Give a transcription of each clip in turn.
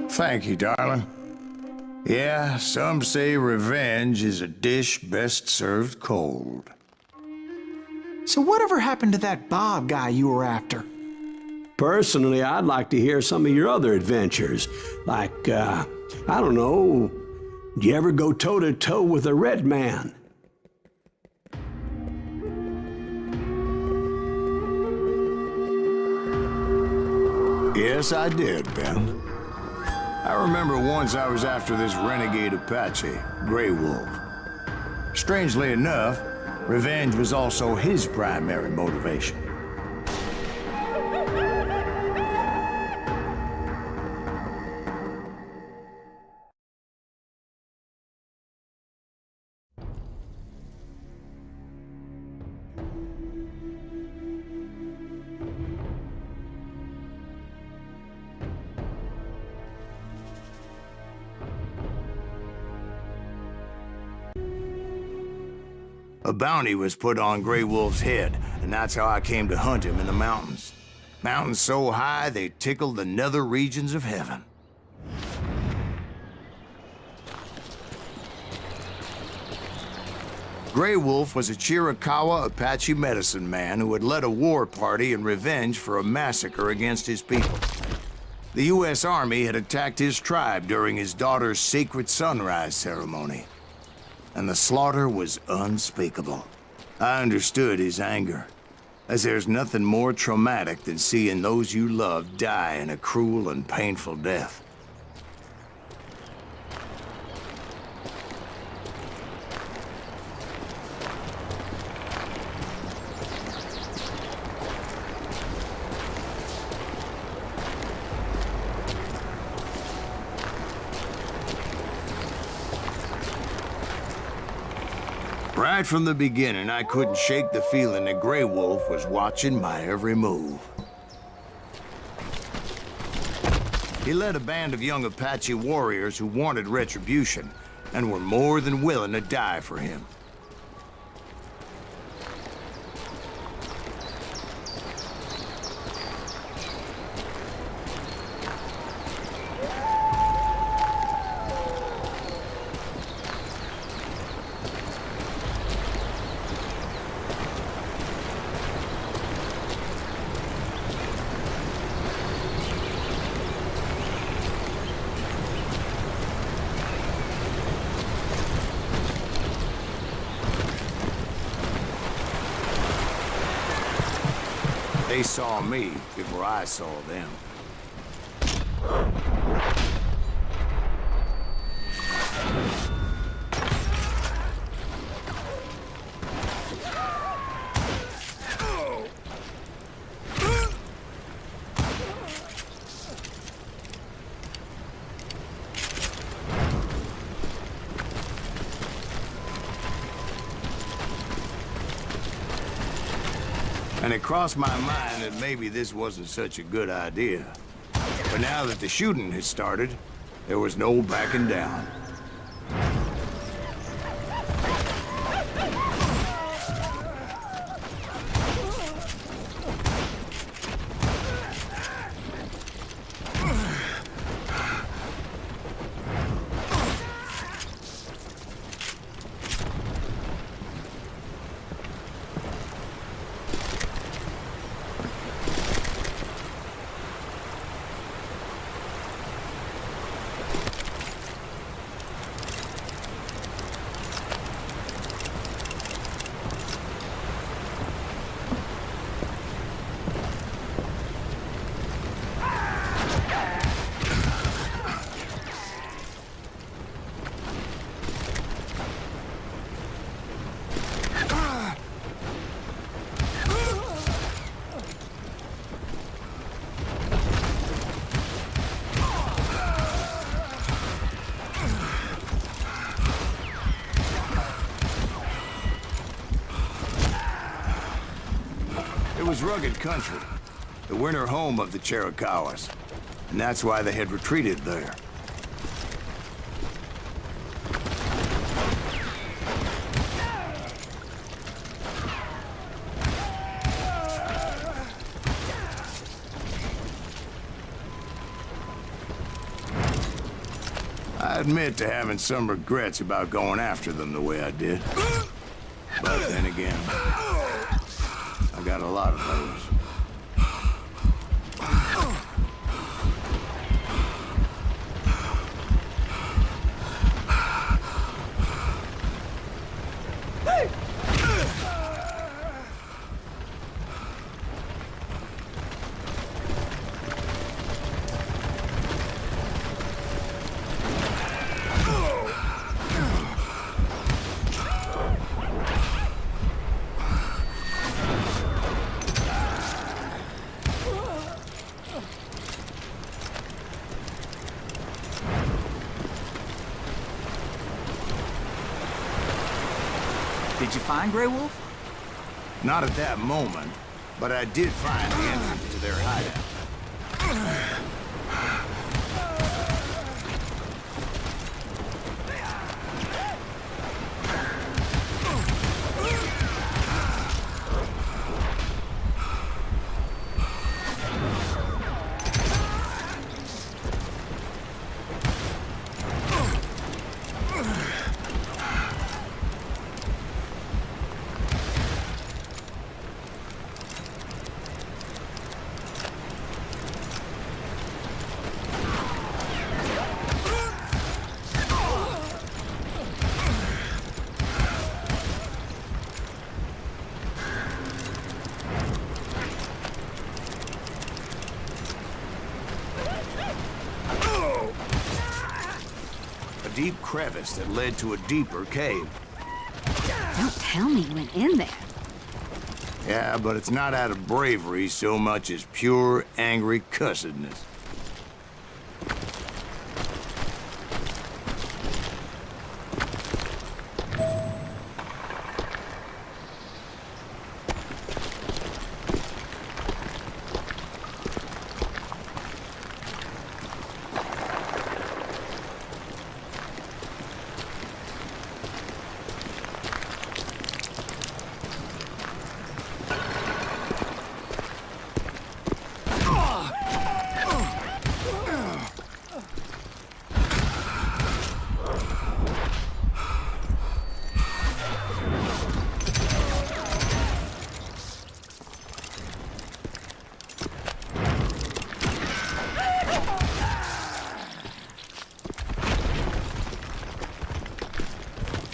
Thank you, darling. Yeah, some say revenge is a dish best served cold. So whatever happened to that Bob guy you were after? Personally, I'd like to hear some of your other adventures. Like, I don't know, did you ever go toe-to-toe with a red man? Yes, I did, Ben. I remember once I was after this renegade Apache, Grey Wolf. Strangely enough, revenge was also his primary motivation. A bounty was put on Grey Wolf's head, and that's how I came to hunt him in the mountains. Mountains so high they tickled the nether regions of heaven. Grey Wolf was a Chiricahua Apache medicine man who had led a war party in revenge for a massacre against his people. The U.S. Army had attacked his tribe during his daughter's sacred sunrise ceremony, and the slaughter was unspeakable. I understood his anger, as there's nothing more traumatic than seeing those you love die in a cruel and painful death. Right from the beginning, I couldn't shake the feeling that Grey Wolf was watching my every move. He led a band of young Apache warriors who wanted retribution and were more than willing to die for him. They saw me before I saw them. And it crossed my mind that maybe this wasn't such a good idea. But now that the shooting had started, there was no backing down. It was rugged country, the winter home of the Chiricahuas, and that's why they had retreated there. I admit to having some regrets about going after them the way I did. But then again, I got a lot of those. Did you find Grey Wolf? Not at that moment, but I did find the entrance to their hideout. A deep crevice that led to a deeper cave. Don't tell me you went in there. Yeah, but it's not out of bravery so much as pure, angry cussedness.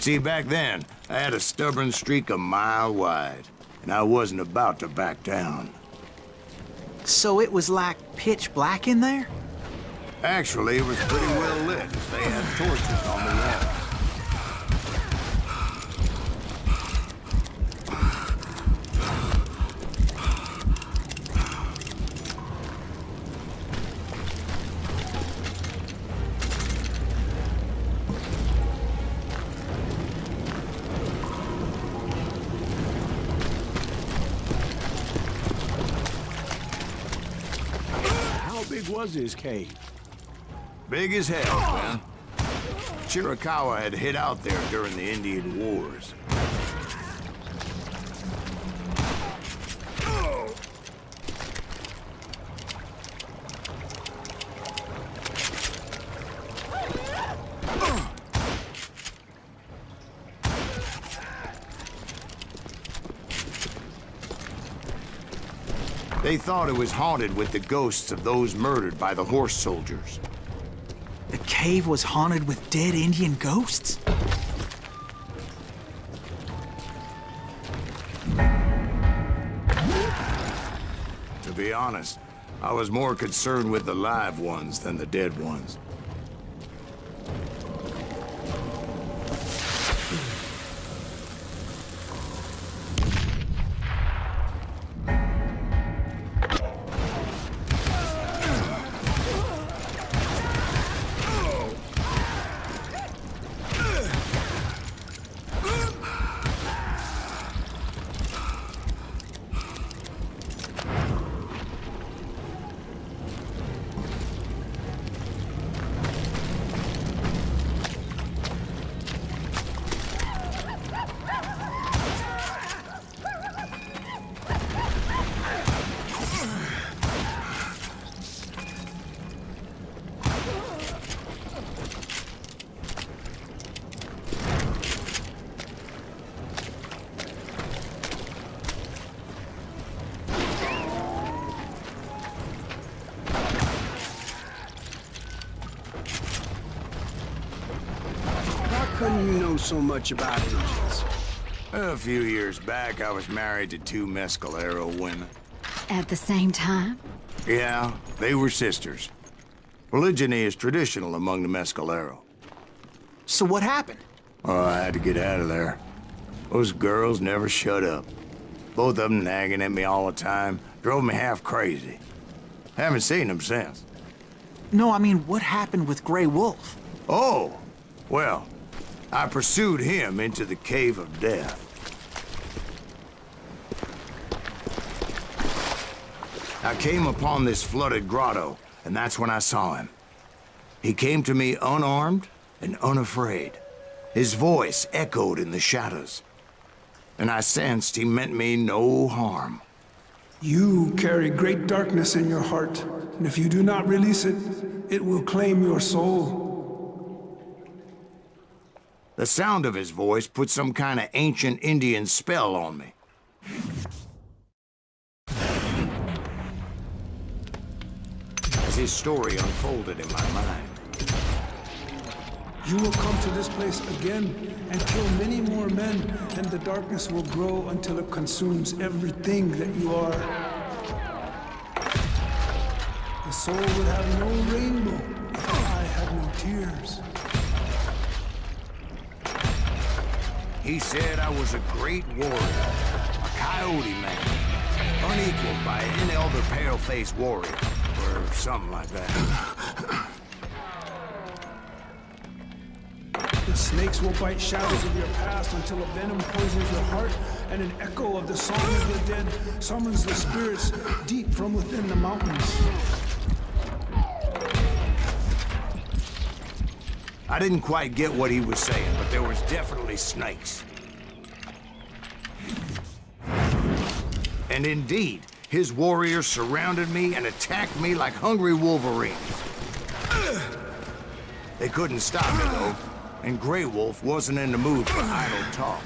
See, back then, I had a stubborn streak a mile wide, and I wasn't about to back down. So it was like pitch black in there? Actually, it was pretty well lit, as they had torches on the wall. How big was this cave? Big as hell, man. Chiricahua had hid out there during the Indian Wars. They thought it was haunted with the ghosts of those murdered by the horse soldiers. The cave was haunted with dead Indian ghosts? To be honest, I was more concerned with the live ones than the dead ones. come you know so much about Indians? A few years back, I was married to two Mescalero women. At the same time? Yeah, they were sisters. Polygyny is traditional among the Mescalero. So what happened? Oh, I had to get out of there. Those girls never shut up. Both of them nagging at me all the time. Drove me half crazy. Haven't seen them since. No, I mean, what happened with Grey Wolf? Oh, well, I pursued him into the Cave of Death. I came upon this flooded grotto, and that's when I saw him. He came to me unarmed and unafraid. His voice echoed in the shadows, and I sensed he meant me no harm. You carry great darkness in your heart, and if you do not release it, it will claim your soul. The sound of his voice put some kind of ancient Indian spell on me. As his story unfolded in my mind, You will come to this place again and kill many more men, and the darkness will grow until it consumes everything that you are. The soul would have no rainbow if the eye had no tears. he said I was a great warrior, a coyote man, unequaled by any other pale-faced warrior, or something like that. The snakes will bite shadows of your past until a venom poisons your heart, and an echo of the song of the dead summons the spirits deep from within the mountains. I didn't quite get what he was saying, but there was definitely snakes. And indeed, his warriors surrounded me and attacked me like hungry wolverines. They couldn't stop me, though, and Grey Wolf wasn't in the mood for idle talk.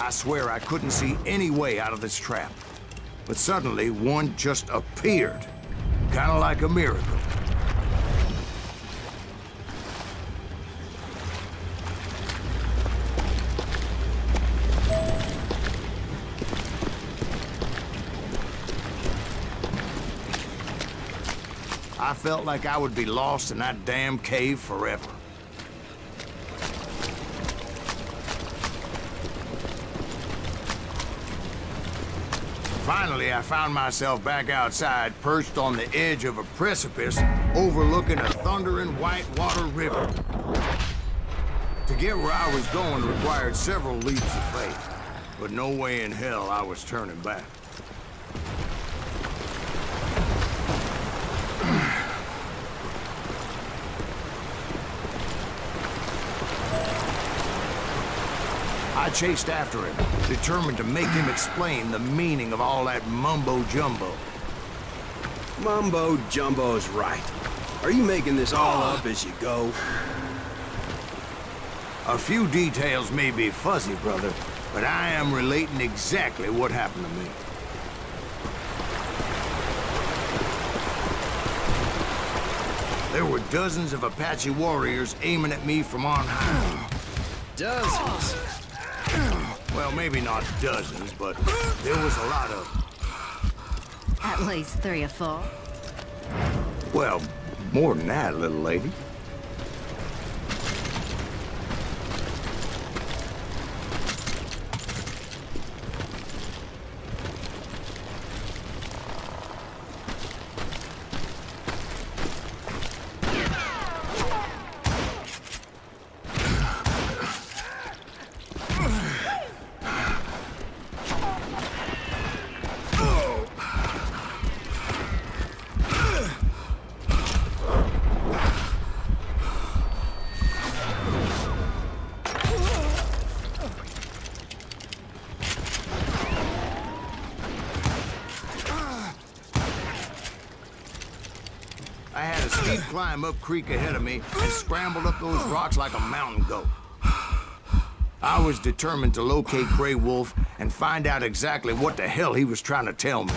I swear I couldn't see any way out of this trap. But suddenly, one just appeared. Kind of like a miracle. I felt like I would be lost in that damn cave forever. Finally, I found myself back outside, perched on the edge of a precipice overlooking a thundering whitewater river. To get where I was going required several leaps of faith, but no way in hell I was turning back. I chased after him, determined to make him explain the meaning of all that mumbo-jumbo. Mumbo-jumbo's right. Are you making this all up as you go? A few details may be fuzzy, brother, but I am relating exactly what happened to me. There were dozens of Apache warriors aiming at me from on high. Dozens? Well, maybe not dozens, but there was a lot of them. At least 3 or 4. Well, more than that, little lady. I had a steep climb up creek ahead of me and scrambled up those rocks like a mountain goat. I was determined to locate Grey Wolf and find out exactly what the hell he was trying to tell me.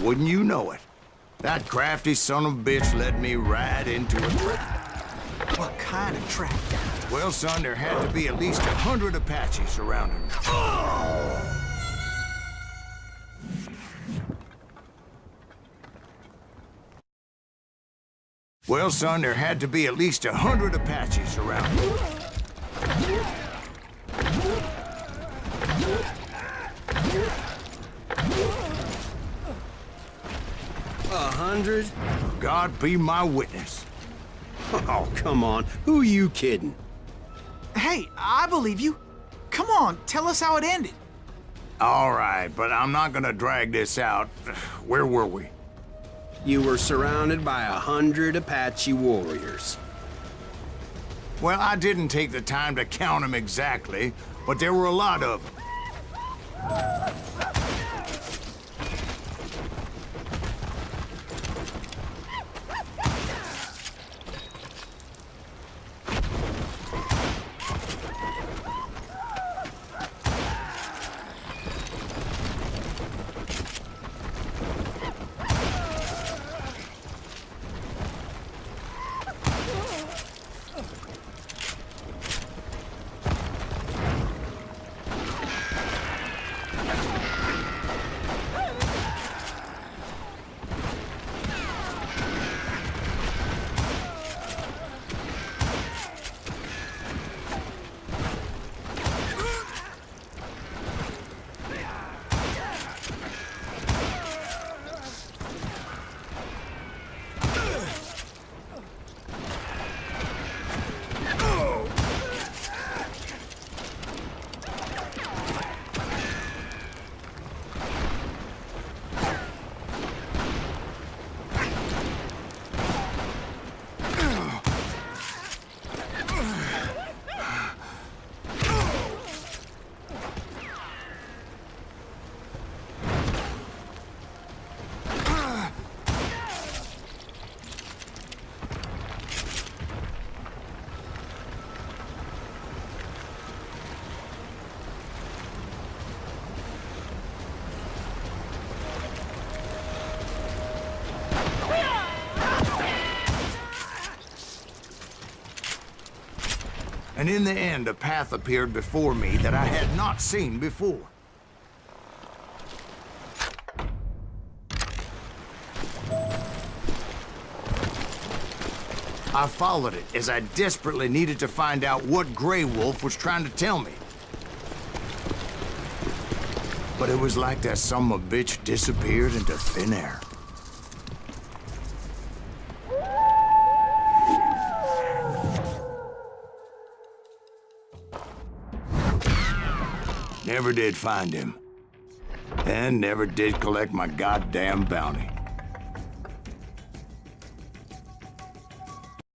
Wouldn't you know it? That crafty son of a bitch led me right into a trap. What kind of trap? Well, son, there had to be at least 100 Apaches surrounding me. Well, son, there had to be at least 100 Apaches surrounding me. 100? God be my witness. Oh, come on. Who are you kidding? Hey, I believe you. Come on, tell us how it ended. All right, but I'm not gonna drag this out. Where were we? You were surrounded by 100 Apache warriors. Well, I didn't take the time to count them exactly, but there were a lot of them. And in the end, a path appeared before me that I had not seen before. I followed it as I desperately needed to find out what Grey Wolf was trying to tell me. But it was like that son of a bitch disappeared into thin air. Never did find him. And never did collect my goddamn bounty.